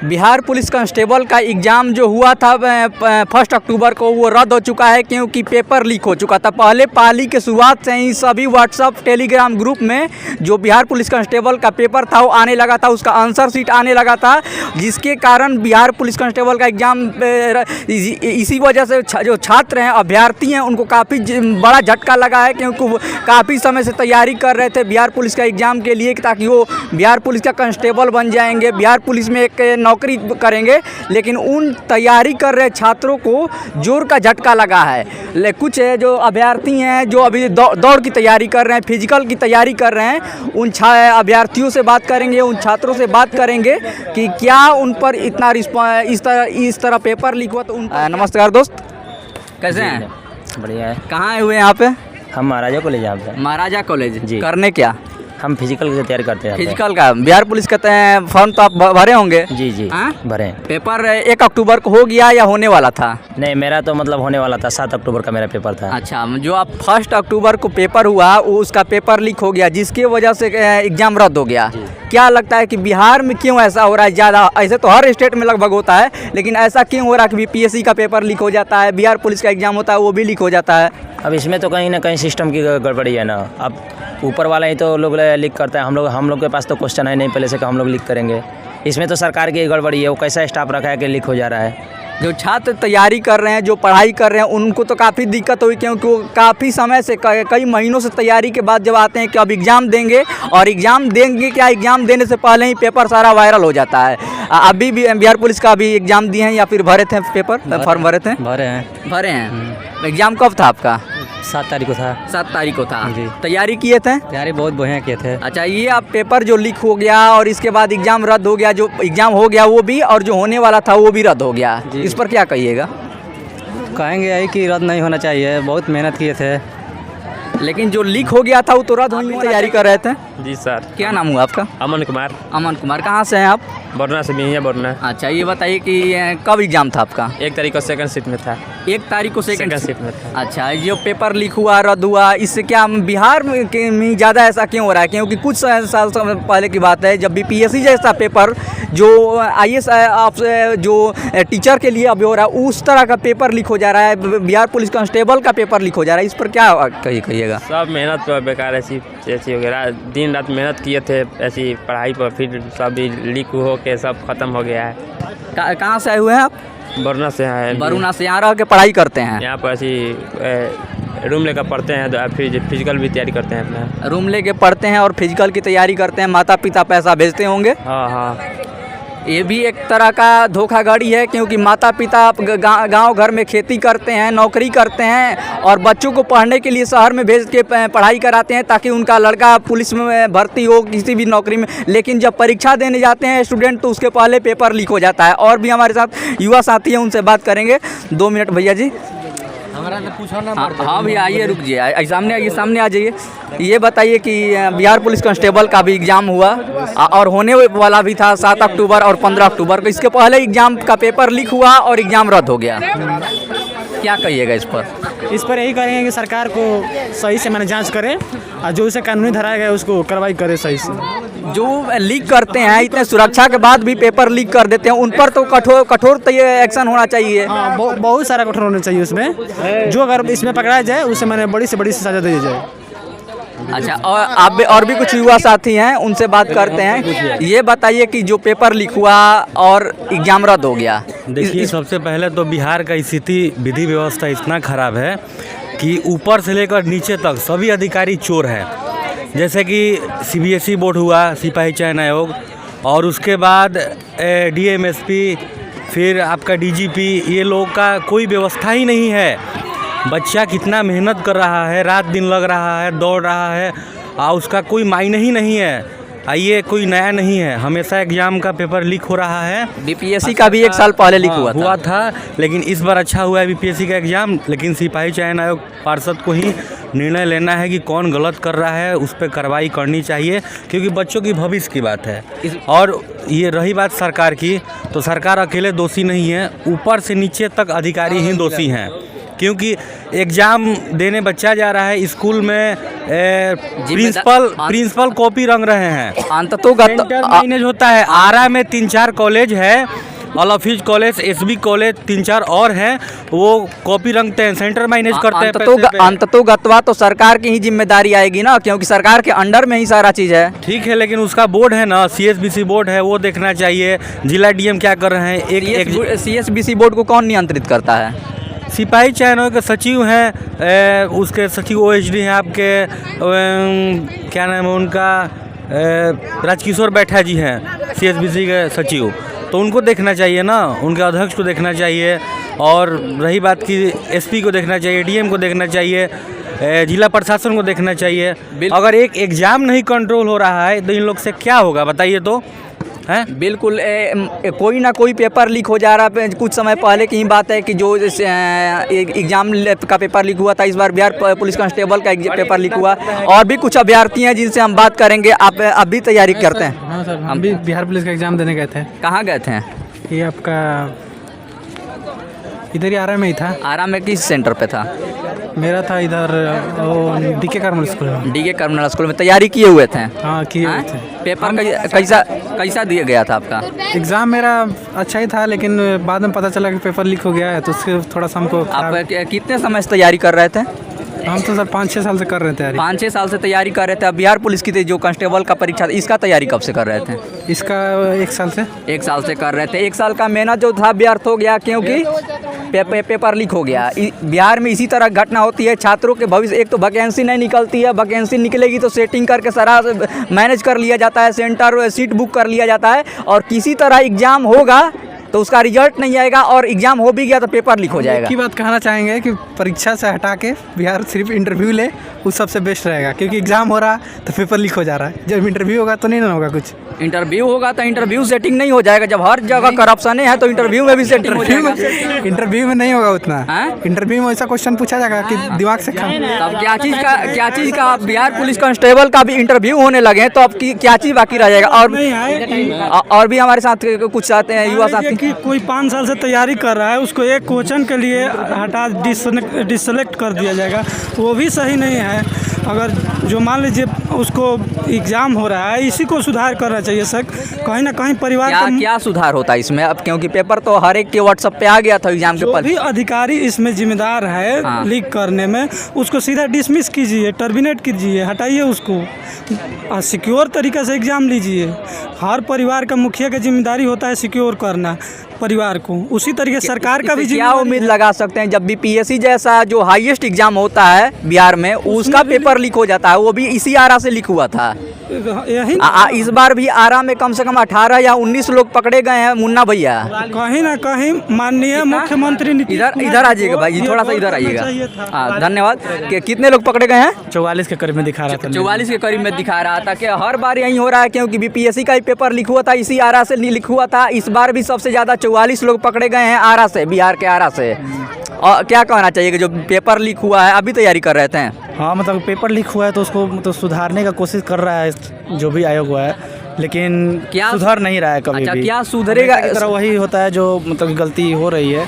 Bihar police constable का exam जो हुआ था 1 अक्टूबर को, वो रद्द हो चुका है क्योंकि पेपर लीक हो चुका था। पहले पाली के शुरुआत से ही सभी व्हाट्सअप टेलीग्राम ग्रुप में जो बिहार पुलिस कांस्टेबल का पेपर था वो आने लगा था, उसका आंसर शीट आने लगा था, जिसके कारण बिहार पुलिस कांस्टेबल का एग्ज़ाम इसी वजह से जो छात्र हैं, अभ्यर्थी हैं, उनको काफ़ी बड़ा झटका लगा है क्योंकि वो काफ़ी समय से तैयारी कर रहे थे बिहार पुलिस का एग्ज़ाम के लिए ताकि वो बिहार पुलिस का कांस्टेबल बन जाएंगे, बिहार पुलिस में एक नौकरी करेंगे। लेकिन उन तैयारी कर रहे छात्रों को जोर का झटका लगा है। कुछ जो अभ्यर्थी हैं जो अभी दौड़ की तैयारी कर रहे हैं, फिजिकल की तैयारी कर रहे हैं, उन अभ्यर्थियों से बात करेंगे, उन छात्रों से बात करेंगे कि क्या उन पर इतना इस तरह पेपर लीक हुआ। तो नमस्कार दोस्त, कैसे हैं? बढ़िया है। कहाँ आए हुए हैं यहाँ पे? हम महाराजा कॉलेज यहाँ पे। महाराजा कॉलेज जी। करने क्या? हम फिजिकल की तैयारी करते हैं। फिजिकल का बिहार पुलिस कहते हैं, फॉर्म तो आप भरे होंगे? जी जी भरे। पेपर 1 अक्टूबर को हो गया या होने वाला था? नहीं, मेरा तो मतलब होने वाला था, 7 अक्टूबर का मेरा पेपर था। अच्छा, जो आप 1 अक्टूबर को पेपर हुआ वो उसका पेपर लीक हो गया, जिसकी वजह से एग्जाम रद्द हो गया। क्या लगता है कि बिहार में क्यों ऐसा हो रहा है ज़्यादा? ऐसे तो हर स्टेट में लगभग होता है, लेकिन ऐसा क्यों हो रहा है कि BPSC का पेपर लीक हो जाता है, बिहार पुलिस का एग्जाम होता है वो भी लीक हो जाता है? अब इसमें तो कहीं ना कहीं सिस्टम की गड़बड़ी है ना। अब ऊपर वाला ही तो लोग लीक करता है। हम लोग के पास तो क्वेश्चन है नहीं पहले से कि हम लोग लीक करेंगे। इसमें तो सरकार की गड़बड़ी है, वो कैसा स्टाफ रखा है कि लीक हो जा रहा है। जो छात्र तैयारी कर रहे हैं, जो पढ़ाई कर रहे हैं, उनको तो काफ़ी दिक्कत हुई क्योंकि वो काफ़ी समय से कई महीनों से तैयारी के बाद जब आते हैं कि अब एग्ज़ाम देंगे, और एग्ज़ाम देंगे क्या, एग्ज़ाम देने से पहले ही पेपर सारा वायरल हो जाता है। अभी भी बिहार पुलिस का भी एग्ज़ाम दिए हैं या फिर भरे थे पेपर, फॉर्म भरे थे? भरे हैं। एग्ज़ाम कब था आपका? 7 तारीख को था। 7 तारीख को था जी। तैयारी किए थे? तैयारी बहुत बढ़िया किए थे। अच्छा, ये आप पेपर जो लीक हो गया और इसके बाद एग्ज़ाम रद्द हो गया, जो एग्ज़ाम हो गया वो भी, और जो होने वाला था वो भी रद्द हो गया, इस पर क्या कहिएगा? कहेंगे यही कि रद्द नहीं होना चाहिए, बहुत मेहनत किए थे। लेकिन जो लीक हो गया था वो तो रद्द होने की तैयारी कर रहे थे। जी सर। क्या नाम हुआ आपका? अमन कुमार। अमन कुमार, कहाँ से हैं आप? बोरना से भी है, बोरना। अच्छा, ये बताइए कि कब एग्ज़ाम था आपका? 1 तारीख को सेकंड शिफ्ट में था। 1 तारीख को सेकंड शिफ्ट में था। अच्छा, जो पेपर लीक हुआ, रद्द हुआ, इससे क्या बिहार में ज़्यादा ऐसा क्यों हो रहा है? क्योंकि कुछ साल पहले की बात है जब BPSC जैसा पेपर जो IAS जो टीचर के लिए अभी हो रहा है, उस तरह का पेपर लीक हो जा रहा है, बिहार पुलिस कांस्टेबल का पेपर लीक हो जा रहा है, इस पर क्या कहिएगा? सब मेहनत पर बेकार, ऐसी वगैरह दिन रात मेहनत किए थे ऐसी पढ़ाई पर, फिर सब लीक हो के सब खत्म हो गया है। कहाँ से आए हुए हैं आप? बोरना से हैं। बरुना से। यहाँ रह के पढ़ाई करते हैं? यहाँ पर ऐसी रूम लेकर पढ़ते हैं, तो फिर फिजिकल भी तैयारी करते हैं अपना। रूम लेके पढ़ते हैं और फिजिकल की तैयारी करते हैं, माता पिता पैसा भेजते होंगे? हाँ हाँ। ये भी एक तरह का धोखाधड़ी है क्योंकि माता पिता गांव घर में खेती करते हैं, नौकरी करते हैं और बच्चों को पढ़ने के लिए शहर में भेज के पढ़ाई कराते हैं ताकि उनका लड़का पुलिस में भर्ती हो, किसी भी नौकरी में। लेकिन जब परीक्षा देने जाते हैं स्टूडेंट तो उसके पहले पेपर लीक हो जाता है। और भी हमारे साथ युवा साथी हैं, उनसे बात करेंगे। 2 मिनट भैया जी। हाँ भैया, आइए, रुक जाइए, सामने आइए, सामने आ जाइए। ये बताइए कि बिहार पुलिस कांस्टेबल का भी एग्ज़ाम हुआ और होने वाला भी था 7 अक्टूबर और 15 अक्टूबर को। इसके पहले एग्ज़ाम का पेपर लीक हुआ और एग्ज़ाम रद्द हो गया, क्या कहिएगा इस पर? इस पर यही करेंगे कि सरकार को सही से जांच करे और जो उसे कानूनी धराया गया उसको कार्रवाई करे सही से। जो लीक करते हैं, इतने सुरक्षा के बाद भी पेपर लीक कर देते हैं, उन पर तो कठोर एक्शन होना चाहिए। हाँ, बहुत सारा कठोर होना चाहिए उसमें। जो अगर इसमें पकड़ा जाए उसे बड़ी से बड़ी सजा दी जाए। अच्छा, और आप और भी कुछ युवा साथी हैं, उनसे बात करते हैं। ये बताइए कि जो पेपर लीक हुआ और एग्जाम रद्द हो गया। देखिए, सबसे पहले तो बिहार का स्थिति, विधि व्यवस्था इतना खराब है कि ऊपर से लेकर नीचे तक सभी अधिकारी चोर हैं। जैसे कि CBSE बोर्ड हुआ, सिपाही चयन आयोग, और उसके बाद DMSP, फिर आपका DGP, ये लोग का कोई व्यवस्था ही नहीं है। बच्चा कितना मेहनत कर रहा है, रात दिन लग रहा है, दौड़ रहा है, और उसका कोई मायने ही नहीं है। ये कोई नया नहीं है, हमेशा एग्जाम का पेपर लीक हो रहा है। BPSC का भी 1 साल पहले लीक हुआ था, लेकिन इस बार अच्छा हुआ है BPSC का एग्ज़ाम। लेकिन सिपाही चयन आयोग पार्षद को ही निर्णय लेना है कि कौन गलत कर रहा है, उस पर कार्रवाई करनी चाहिए, क्योंकि बच्चों की भविष्य की बात है। और ये रही बात सरकार की, तो सरकार अकेले दोषी नहीं है, ऊपर से नीचे तक अधिकारी ही दोषी हैं। क्योंकि एग्ज़ाम देने बच्चा जा रहा है, स्कूल में प्रिंसिपल कॉपी रंग रहे हैं। अंततोगत सेंटर मैनेज होता है। आरा में 3-4 कॉलेज है, all office college, SB college 3-4 और हैं, वो कॉपी रंगते हैं, सेंटर मैनेज करते हैं पैसे पे। अंततोगत्वा तो सरकार की ही जिम्मेदारी आएगी ना, क्योंकि सरकार के अंडर में ही सारा चीज़ है। ठीक है, लेकिन उसका बोर्ड है ना, सीएसबीसी बोर्ड है, वो देखना चाहिए जिला डीएम क्या कर रहे हैं। एक सीएसबीसी बोर्ड को कौन नियंत्रित करता है? सिपाही चयनों के सचिव हैं, उसके सचिव ओएचडी हैं आपके, क्या नाम है उनका, राजकिशोर बैठा जी हैं सीएसबीसी के सचिव, तो उनको देखना चाहिए ना, उनके अध्यक्ष को देखना चाहिए। और रही बात की एसपी को देखना चाहिए, डीएम को देखना चाहिए, जिला प्रशासन को देखना चाहिए। अगर एक एग्ज़ाम नहीं कंट्रोल हो रहा है तो इन लोग से क्या होगा बताइए तो, हैं? बिल्कुल कोई ना कोई पेपर लीक हो जा रहा है। कुछ समय पहले की ही बात है कि जो एग्ज़ाम का पेपर लीक हुआ था, इस बार बिहार पुलिस कांस्टेबल का पेपर लीक हुआ। और भी कुछ अभ्यर्थी हैं जिनसे हम बात करेंगे। आप अभी तैयारी करते हैं? हाँ सर, हम भी बिहार पुलिस का एग्ज़ाम देने गए थे। कहाँ गए थे? ये आपका इधर ही आरा में ही था। आरा में किस सेंटर पे था? मेरा था इधर डीके कार्मल स्कूल में। डीके कार्मल स्कूल में तैयारी किए हुए थे? हाँ, किए हुए थे। पेपर कैसा दिया गया था आपका? एग्ज़ाम मेरा अच्छा ही था, लेकिन बाद में पता चला कि पेपर लीक हो गया है, तो उसके थोड़ा सा हमको आप कितने समय से तैयारी कर रहे थे? हम तो सर 5-6 साल से कर रहे थे तैयारी। 5-6 साल से तैयारी कर रहे थे। अब बिहार पुलिस की जो कांस्टेबल का परीक्षा था, इसका तैयारी कब से कर रहे थे? इसका 1 साल से। 1 साल से कर रहे थे। 1 साल का मेहनत जो था व्यर्थ हो गया, क्योंकि पेपर लीक हो गया। बिहार में इसी तरह घटना होती है। छात्रों के भविष्य, एक तो वैकेंसी नहीं निकलती है, वैकेंसी निकलेगी तो सेटिंग करके सारा मैनेज कर लिया जाता है, सेंटर सीट बुक कर लिया जाता है, और किसी तरह एग्ज़ाम होगा तो उसका रिजल्ट नहीं आएगा, और एग्ज़ाम हो भी गया तो पेपर लीक हो जाएगा। एक ही बात कहना चाहेंगे कि परीक्षा से हटा के बिहार सिर्फ इंटरव्यू ले, वो सबसे बेस्ट रहेगा, क्योंकि एग्ज़ाम हो रहा तो पेपर लीक हो जा रहा है। जब इंटरव्यू होगा तो नहीं ना होगा कुछ। इंटरव्यू होगा तो इंटरव्यू सेटिंग नहीं हो जाएगा। जब हर जगह करप्शन है तो इंटरव्यू में भी सेटिंग हो जाएगा। इंटरव्यू में नहीं होगा उतना। हाँ? इंटरव्यू में ऐसा क्वेश्चन पूछा जाएगा कि दिमाग से खा। तब क्या चीज़ का अब बिहार पुलिस कांस्टेबल का भी इंटरव्यू होने लगे हैं, तो अब क्या चीज़ बाकी रह जाएगा? और भी हमारे साथ कुछ आते हैं युवा साथी कि कोई 5 साल से तैयारी कर रहा है, उसको एक क्वेश्चन के लिए हटा डिसलेक्ट कर दिया जाएगा, वो भी सही नहीं है। अगर जो मान लीजिए उसको एग्ज़ाम हो रहा है, इसी को सुधार करना चाहिए सर। कहीं ना कहीं परिवार क्या सुधार होता है इसमें अब? क्योंकि पेपर तो हर एक के व्हाट्सएप पे आ गया था एग्जाम के जो भी अधिकारी इसमें जिम्मेदार है हाँ। लीक करने में, उसको सीधा डिसमिस कीजिए, टर्मिनेट कीजिए, हटाइए उसको, सिक्योर तरीके से एग्ज़ाम लीजिए। हर परिवार का मुखिया की जिम्मेदारी होता है सिक्योर करना परिवार को, उसी तरीके सरकार का भी क्या उम्मीद लगा सकते हैं जब बीपीएससी जैसा जो हाईएस्ट एग्जाम होता है बिहार में, उसका पेपर लीक हो जाता है? वो भी इसी आरा से लीक हुआ था। यही इस बार भी आरा में कम से कम 18 या 19 लोग पकड़े गए हैं मुन्ना भैया। कहीं ना कहीं माननीय मुख्यमंत्री इधर आ जाइएगा भाई, थोड़ा सा इधर आइएगा। हाँ धन्यवाद। कितने लोग पकड़े गए हैं? 44 के करीब में दिखा रहा था। 44 के करीब में दिखा रहा था कि हर बार यही हो रहा है, क्योंकि बीपीएससी का ही पेपर लीक हुआ था, इसी आरा से लीक हुआ था। इस बार भी सबसे ज़्यादा 44 लोग पकड़े गए हैं आरा से, बिहार के आरा से। और क्या कहना चाहिए कि जो पेपर लीक हुआ है, अभी तैयारी कर रहे थे? हाँ, मतलब पेपर लीक हुआ है तो उसको मतलब सुधारने का कोशिश कर रहा है जो भी आयोग हुआ है, लेकिन क्या सुधर नहीं रहा है कभी भी। क्या सुधरेगा? हमेशा की तरह वही होता है जो मतलब गलती हो रही है,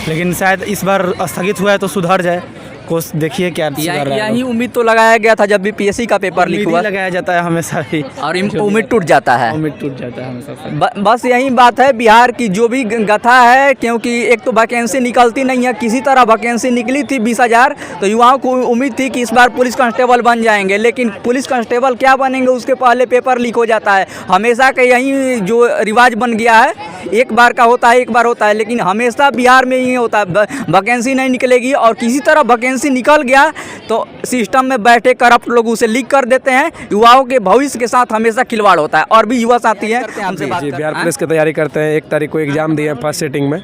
लेकिन शायद इस बार स्थगित हुआ है तो सुधर जाए। कोशिश देखिए क्या सुधर रहा है। यही उम्मीद तो लगाया गया था जब बीपीएससी का पेपर लीक हुआ। लगाया जाता है हमेशा ही, और उम्मीद टूट जाता है। उम्मीद टूट जाता है हमेशा। बस यही बात है बिहार की जो भी गथा है, क्योंकि एक तो वैकेंसी निकलती नहीं है। किसी तरह वैकेंसी निकली थी 20,000, तो युवाओं को उम्मीद थी कि इस बार पुलिस कांस्टेबल बन जाएंगे, लेकिन पुलिस कांस्टेबल क्या बनेंगे उसके पहले पेपर लीक हो जाता है। हमेशा का यही जो रिवाज बन गया है, एक बार का होता है, एक बार होता है, लेकिन हमेशा बिहार में ही होता है। वैकेंसी नहीं निकलेगी और किसी तरह वैकेंसी निकल गया तो सिस्टम में बैठे करप्ट लोग उसे लीक कर देते हैं। युवाओं के भविष्य के साथ हमेशा खिलवाड़ होता है। और भी युवा साथी हैं हमसे बात करते हैं। बिहार पुलिस की तैयारी करते हैं। 1 तारीख को एग्जाम दिए फर्स्ट सेटिंग में।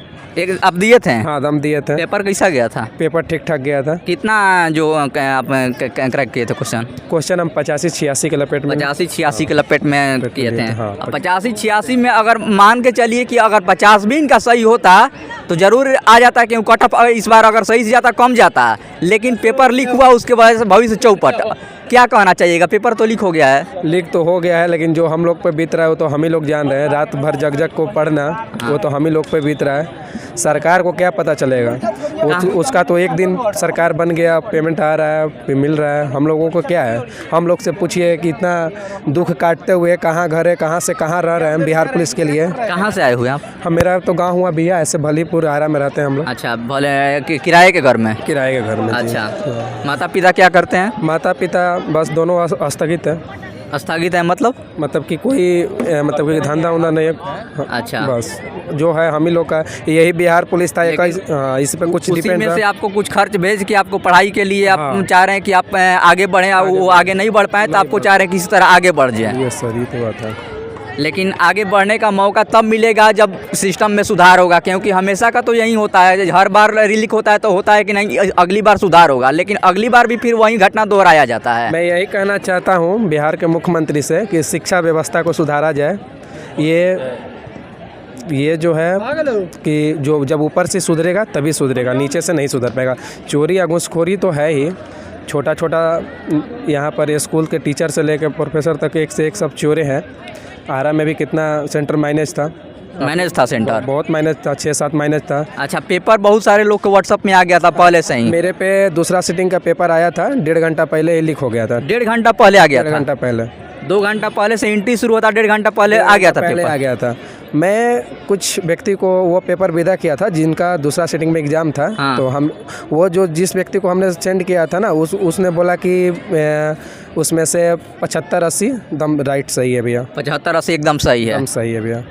आप दिए थे? हाँ, दम दिए थे। पेपर कैसा गया था? पेपर ठीक ठाक गया था। कितना जो आप क्रैक किए थे क्वेश्चन हम 85-86 के लपेट में 85-86 के लपेट में किए थे। हाँ, 85-86 में अगर मान के चलिए कि अगर 50 भी इनका सही होता तो ज़रूर आ जाता, क्योंकि कट ऑफ इस बार अगर सही से जाता कम जाता, लेकिन पेपर लीक हुआ उसके वजह से भविष्य चौपट। क्या कहना चाहिएगा? पेपर तो लीक हो गया है। लीक तो हो गया है, लेकिन जो हम लोग पे बीत रहा है वो तो हम ही लोग जान रहे हैं। रात भर जग को पढ़ना वो तो हम ही लोग पे बीत रहा है। सरकार को क्या पता चलेगा? उसका तो एक दिन सरकार बन गया, पेमेंट आ रहा है, मिल रहा है। हम लोगों को क्या है, हम लोग से पूछिए कि इतना दुख काटते हुए कहाँ घर है, कहाँ से कहाँ रह रहे हैं बिहार पुलिस के लिए। कहाँ से आए हुए आप? हम मेरा तो गांव हुआ भैया, ऐसे भलीपुर आरा में रहते हैं हम लोग। अच्छा, भले किराए के घर में? किराए के घर में। जी। अच्छा, माता पिता क्या करते हैं? माता पिता बस दोनों स्थगित है। स्थगित है मतलब कि कोई मतलब कि धंधा उंधा नहीं है। अच्छा, बस जो है हम ही लोग का यही बिहार पुलिस था, इस पे कुछ उसी डिपेंड में से था। आपको कुछ खर्च भेज के आपको पढ़ाई के लिए आप हाँ। चाह रहे हैं कि आप आगे बढ़ें, वो आगे नहीं बढ़ पाए तो आपको चाह रहे हैं कि इस तरह आगे बढ़ जाए। ये सर, ये तो बात है। लेकिन आगे बढ़ने का मौका तब मिलेगा जब सिस्टम में सुधार होगा, क्योंकि हमेशा का तो यही होता है, हर बार रिलीक होता है तो होता है कि नहीं अगली बार सुधार होगा, लेकिन अगली बार भी फिर वही घटना दोहराया जाता है। मैं यही कहना चाहता हूँ बिहार के मुख्यमंत्री से कि शिक्षा व्यवस्था को सुधारा जाए। ये जो है कि जो जब ऊपर से सुधरेगा तभी सुधरेगा, नीचे से नहीं सुधर पाएगा। चोरी या घूसखोरी तो है ही, छोटा छोटा यहाँ पर स्कूल के टीचर से लेकर प्रोफेसर तक एक से एक सब चोरे हैं। आरा में भी कितना सेंटर माइनेज था, सेंटर बहुत माइनेज था, 6-7 माइनेज था। अच्छा, पेपर बहुत सारे लोग के व्हाट्सएप में आ गया था पहले से ही? मेरे पे दूसरा सिटिंग का पेपर आया था, 1.5 घंटा पहले ही लीक हो गया था। 1.5 घंटा पहले आ गया था? 1.5 घंटा पहले। 2 घंटा पहले से एंट्री शुरू होता, 1.5 घंटा पहले आ गया था? पहले आ गया था। मैं कुछ व्यक्ति को वो पेपर विदा किया था जिनका दूसरा सिटिंग में एग्ज़ाम था। हाँ। तो हम वो जो जिस व्यक्ति को हमने सेंड किया था ना, उसने बोला कि उसमें से 75-80 दम राइट सही है भैया। 75-80 एकदम सही है? एकदम सही है भैया।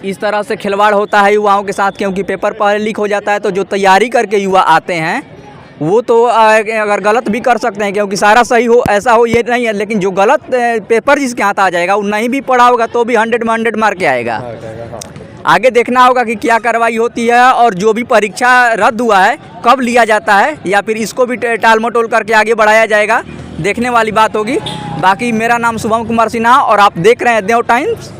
इस तरह से खिलवाड़ होता है युवाओं के साथ, क्योंकि पेपर पहले लीक हो जाता है तो जो तैयारी करके युवा आते हैं वो तो अगर गलत भी कर सकते हैं, क्योंकि सारा सही हो ऐसा हो ये नहीं है, लेकिन जो गलत पेपर जिसके हाथ आ जाएगा वो नहीं भी पढ़ा होगा तो भी 100 में 100 मार के आएगा। आगे देखना होगा कि क्या कार्रवाई होती है, और जो भी परीक्षा रद्द हुआ है कब लिया जाता है, या फिर इसको भी टाल मटोल करके आगे बढ़ाया जाएगा, देखने वाली बात होगी। बाकी मेरा नाम शुभम कुमार सिन्हा और आप देख रहे हैं देव टाइम्स।